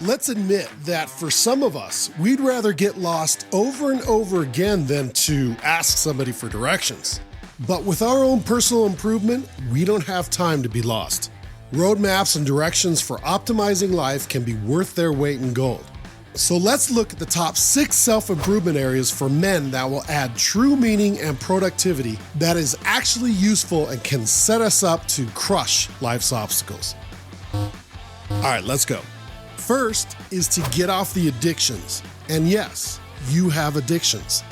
Let's admit that for some of us, we'd rather get lost over and over again than to ask somebody for directions. But with our own personal improvement, we don't have time to be lost. Roadmaps and directions for optimizing life can be worth their weight in gold. So let's look at the top 6 self-improvement areas for men that will add true meaning and productivity that is actually useful and can set us up to crush life's obstacles. All right, let's go. First is to get off the addictions. And yes, you have addictions.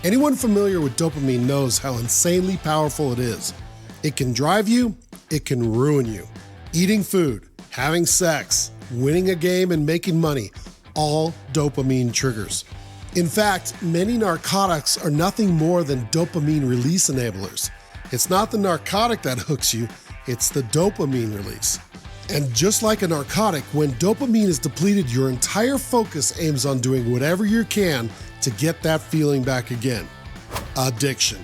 Anyone familiar with dopamine knows how insanely powerful it is. It can drive you, it can ruin you. Eating food, having sex, winning a game, and making money, all dopamine triggers. In fact, many narcotics are nothing more than dopamine release enablers. It's not the narcotic that hooks you, it's the dopamine release. And just like a narcotic, when dopamine is depleted, your entire focus aims on doing whatever you can to get that feeling back again. Addiction.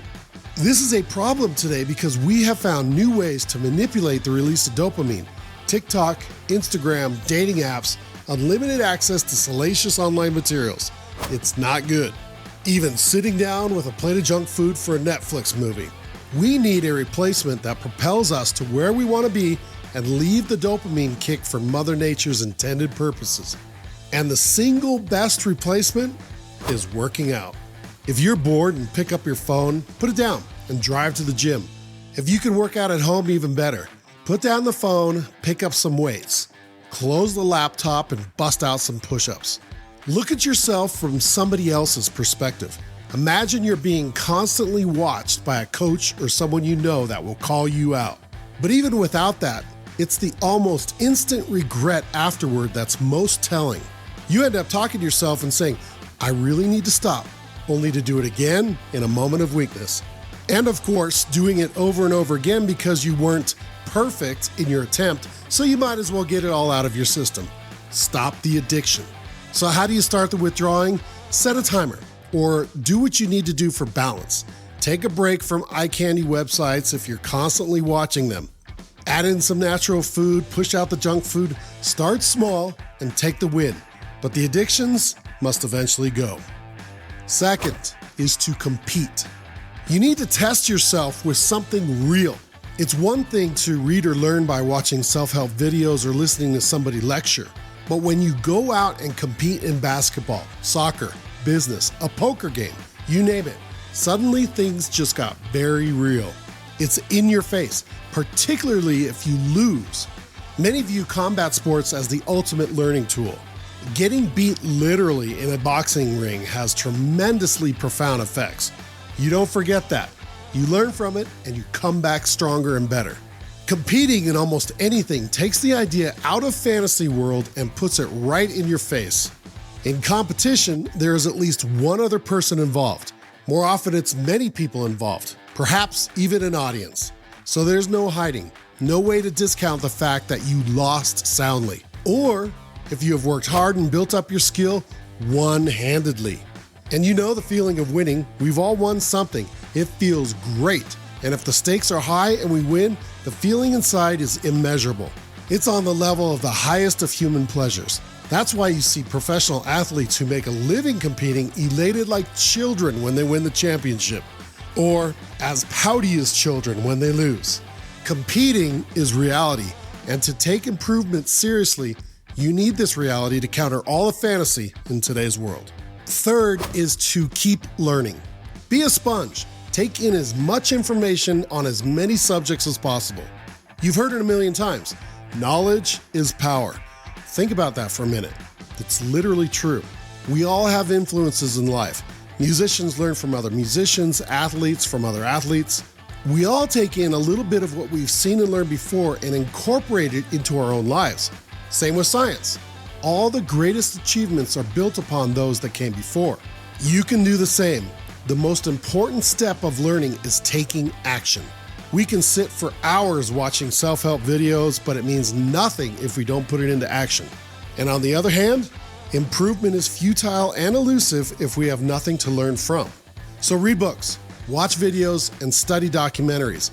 This is a problem today because we have found new ways to manipulate the release of dopamine. TikTok, Instagram, dating apps, unlimited access to salacious online materials. It's not good. Even sitting down with a plate of junk food for a Netflix movie. We need a replacement that propels us to where we want to be and leave the dopamine kick for Mother Nature's intended purposes. And the single best replacement is working out. If you're bored and pick up your phone, put it down and drive to the gym. If you can work out at home, even better. Put down the phone, pick up some weights. Close the laptop and bust out some push-ups. Look at yourself from somebody else's perspective. Imagine you're being constantly watched by a coach or someone you know that will call you out. But even without that, it's the almost instant regret afterward that's most telling. You end up talking to yourself and saying, I really need to stop, only to do it again in a moment of weakness. And of course, doing it over and over again because you weren't perfect in your attempt, so you might as well get it all out of your system. Stop the addiction. So how do you start the withdrawing? Set a timer, or do what you need to do for balance. Take a break from eye candy websites if you're constantly watching them. Add in some natural food, push out the junk food, start small, and take the win. But the addictions must eventually go. Second is to compete. You need to test yourself with something real. It's one thing to read or learn by watching self-help videos or listening to somebody lecture. But when you go out and compete in basketball, soccer, business, a poker game, you name it, suddenly things just got very real. It's in your face, particularly if you lose. Many view combat sports as the ultimate learning tool. Getting beat literally in a boxing ring has tremendously profound effects. You don't forget that. You learn from it and you come back stronger and better. Competing in almost anything takes the idea out of fantasy world and puts it right in your face. In competition, there is at least one other person involved. More often, it's many people involved, perhaps even an audience. So there's no hiding, no way to discount the fact that you lost soundly. Or, if you have worked hard and built up your skill, one-handedly. And you know the feeling of winning. We've all won something. It feels great. And if the stakes are high and we win, the feeling inside is immeasurable. It's on the level of the highest of human pleasures. That's why you see professional athletes who make a living competing elated like children when they win the championship, or as pouty as children when they lose. Competing is reality, and to take improvement seriously, you need this reality to counter all the fantasy in today's world. Third is to keep learning. Be a sponge. Take in as much information on as many subjects as possible. You've heard it a million times. Knowledge is power. Think about that for a minute. It's literally true. We all have influences in life. Musicians learn from other musicians, athletes from other athletes. We all take in a little bit of what we've seen and learned before and incorporate it into our own lives. Same with science. All the greatest achievements are built upon those that came before. You can do the same. The most important step of learning is taking action. We can sit for hours watching self-help videos, but it means nothing if we don't put it into action. And on the other hand, improvement is futile and elusive if we have nothing to learn from. So read books, watch videos, and study documentaries,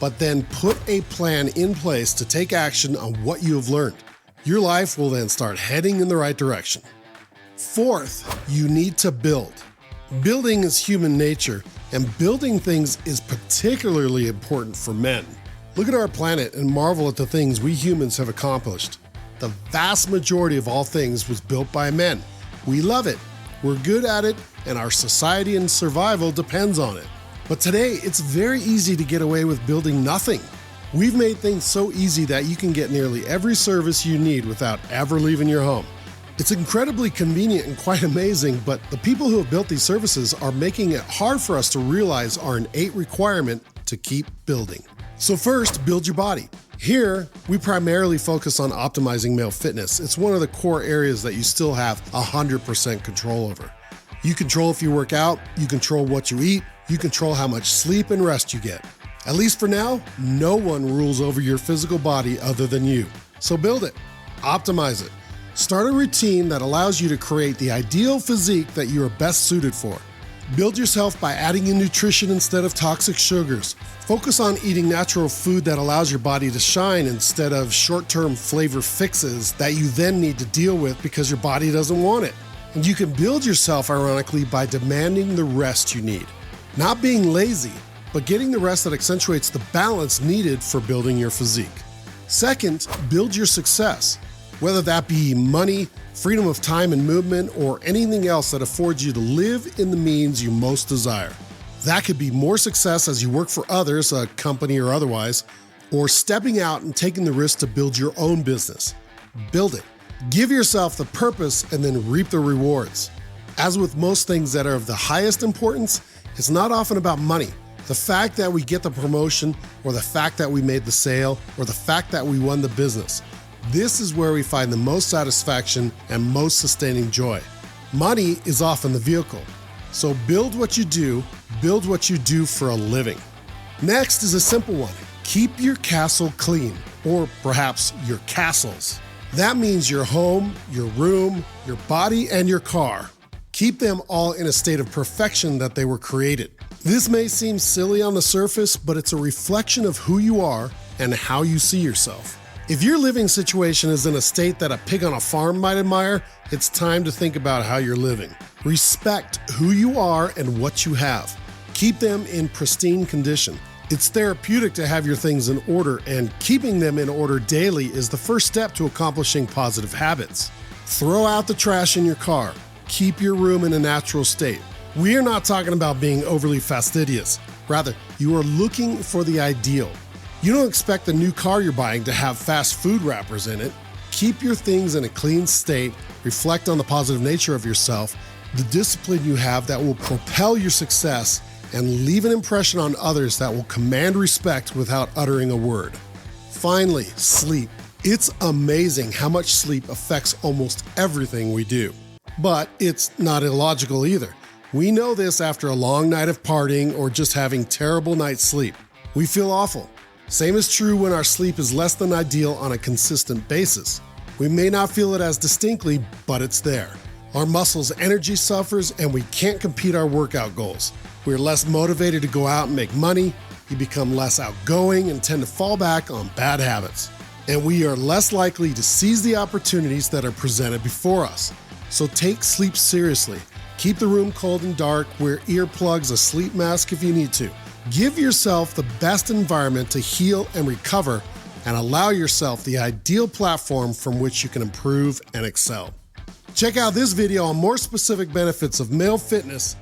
but then put a plan in place to take action on what you have learned. Your life will then start heading in the right direction. Fourth, you need to build. Building is human nature, and building things is particularly important for men. Look at our planet and marvel at the things we humans have accomplished. The vast majority of all things was built by men. We love it, we're good at it, and our society and survival depends on it. But today, it's very easy to get away with building nothing. We've made things so easy that you can get nearly every service you need without ever leaving your home. It's incredibly convenient and quite amazing, but the people who have built these services are making it hard for us to realize our innate requirement to keep building. So first, build your body. Here, we primarily focus on optimizing male fitness. It's one of the core areas that you still have 100% control over. You control if you work out, you control what you eat, you control how much sleep and rest you get. At least for now, no one rules over your physical body other than you. So build it, optimize it. Start a routine that allows you to create the ideal physique that you are best suited for. Build yourself by adding in nutrition instead of toxic sugars. Focus on eating natural food that allows your body to shine instead of short-term flavor fixes that you then need to deal with because your body doesn't want it. And you can build yourself, ironically, by demanding the rest you need. Not being lazy, but getting the rest that accentuates the balance needed for building your physique. Second, build your success. Whether that be money, freedom of time and movement, or anything else that affords you to live in the means you most desire. That could be more success as you work for others, a company or otherwise, or stepping out and taking the risk to build your own business. Build it. Give yourself the purpose and then reap the rewards. As with most things that are of the highest importance, it's not often about money. The fact that we get the promotion, or the fact that we made the sale, or the fact that we won the business. This is where we find the most satisfaction and most sustaining joy. Money is often the vehicle. So build what you do for a living. Next is a simple one. Keep your castle clean, or perhaps your castles. That means your home, your room, your body, and your car. Keep them all in a state of perfection that they were created. This may seem silly on the surface, but it's a reflection of who you are and how you see yourself. If your living situation is in a state that a pig on a farm might admire, it's time to think about how you're living. Respect who you are and what you have. Keep them in pristine condition. It's therapeutic to have your things in order, and keeping them in order daily is the first step to accomplishing positive habits. Throw out the trash in your car. Keep your room in a natural state. We are not talking about being overly fastidious. Rather, you are looking for the ideal. You don't expect the new car you're buying to have fast food wrappers in it. Keep your things in a clean state, reflect on the positive nature of yourself, the discipline you have that will propel your success, and leave an impression on others that will command respect without uttering a word. Finally, sleep. It's amazing how much sleep affects almost everything we do. But it's not illogical either. We know this after a long night of partying or just having terrible night's sleep. We feel awful. Same is true when our sleep is less than ideal on a consistent basis. We may not feel it as distinctly, but it's there. Our muscles' energy suffers and we can't compete our workout goals. We're less motivated to go out and make money, you become less outgoing and tend to fall back on bad habits. And we are less likely to seize the opportunities that are presented before us. So take sleep seriously. Keep the room cold and dark, wear earplugs, a sleep mask if you need to. Give yourself the best environment to heal and recover, and allow yourself the ideal platform from which you can improve and excel. Check out this video on more specific benefits of male fitness,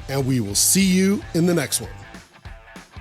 and we will see you in the next one.